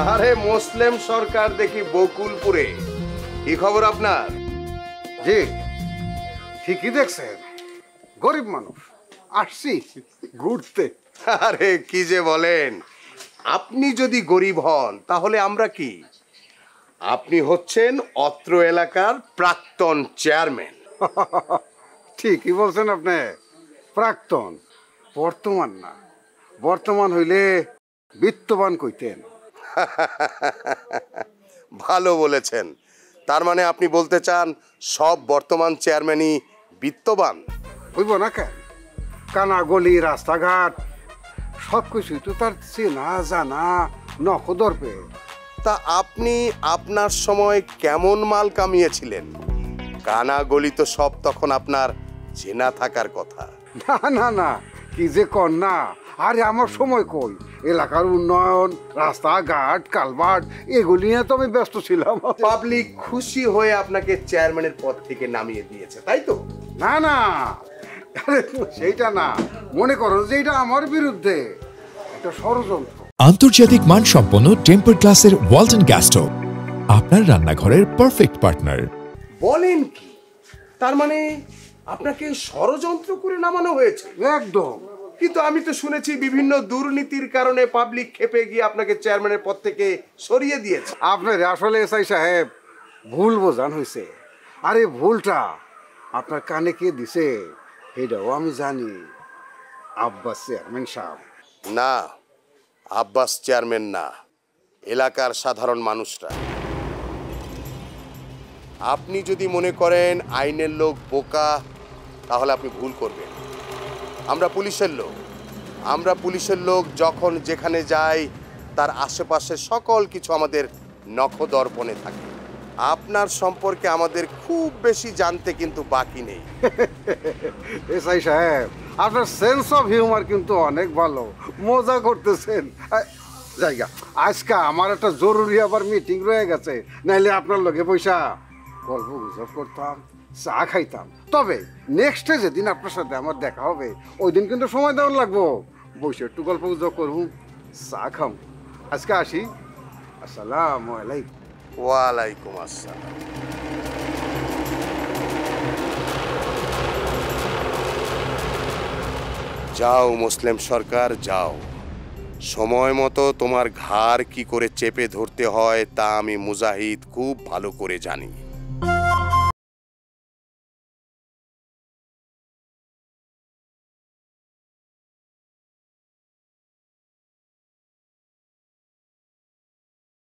আরে মুসলিম সরকার দেখি বকুলপুরে, কি খবর আপনার? জি ঠিকই দেখছেন, গরিব মানুষ আসছি ঘুরতে। আরে কি যে বলেন, আপনি যদি গরিব হন তাহলে আমরা কি? আপনি হচ্ছেন অত্র এলাকার প্রাক্তন চেয়ারম্যান। ঠিকই বলছেন আপনি, প্রাক্তন, বর্তমান না। বর্তমান হইলে বিত্তবান কইতেন। ভালো বলেছেন। তার মানে আপনি বলতে চান সব বর্তমান চেয়ারম্যানই বিত্তবান? হইব না কেন, কানা গলি রাস্তাঘাট সব কিছুই তো তার চেনা জানা নখদর পেয়ে। তা আপনি আপনার সময় কেমন মাল কামিয়েছিলেন? কানা গলি তো সব তখন আপনার চেনা থাকার কথা। না না না, কি যে কর না। আরে আমার সময় কই, এলাকার উন্নয়ন, রাস্তাঘাট, কালভার্ট এগুলি নিয়ে তো আমি ব্যস্ত ছিলাম। পাবলিক খুশি হয়ে আপনাকে চেয়ারম্যানের পদ থেকে নামিয়ে দিয়েছে, তাই তো? না না, আরে সেইটা না, মনে করো যে এটা আমার বিরুদ্ধে একটা ষড়যন্ত্র। আন্তর্জাতিক মানসম্পন্ন টেম্পার গ্লাসের ওয়ালটন গ্যাস স্টোভ, আপনার রান্নাঘরের পারফেক্ট পার্টনার। বলেন কি, তার মানে আপনাকে ষড়যন্ত্র করে নামানো হয়েছে? একদম। কিন্তু আমি তো শুনেছি বিভিন্ন দুর্নীতির কারণে পাবলিক খেপে গিয়ে আপনাকে চেয়ারম্যানের পদ থেকে সরিয়ে দিয়েছে। আপনার আসলে এসআই সাহেব ভুল বোঝান হয়েছে। আরে ভুলটা আপনার কানে কে দিছে এটাও আমি জানি, আব্বাস চেয়ারম্যান সাহেব। না, আব্বাস চেয়ারম্যান না, এলাকার সাধারণ মানুষরা। আপনি যদি মনে করেন আইনের লোক বোকা, তাহলে আপনি ভুল করবেন। আমরা পুলিশের লোক যখন যেখানে যাই তার আশেপাশে সকল কিছু আমাদের নখদর্পণে থাকে। আপনার সম্পর্কে আমাদের খুব বেশি জানতে কিন্তু বাকি নেই। এসআই সাহেব আপনার সেন্স অফ হিউমার কিন্তু অনেক ভালো, মজা করতেছেন। জায়গা আজকে আমার একটা জরুরি আবার মিটিং রয়ে গেছে, নাইলে আপনার লগে পয়সা গল্প গুজব করতাম, চা খাইতাম। তবে নেক্সটে যেদিন আপনার সাথে আমার দেখা হবে ওই দিন কিন্তু সময় দেওয়ার লাগবো, বসে একটু গল্প গুজব করবো, চা খাম। আজকে আসি, আসসালামু আলাইকুম। ওয়ালাইকুম আসসালাম। যাও মুসলিম সরকার, যাও। সময় মতো তোমার ঘাড় কি করে চেপে ধরতে হয় তা আমি মুজাহিদ খুব ভালো করে জানি।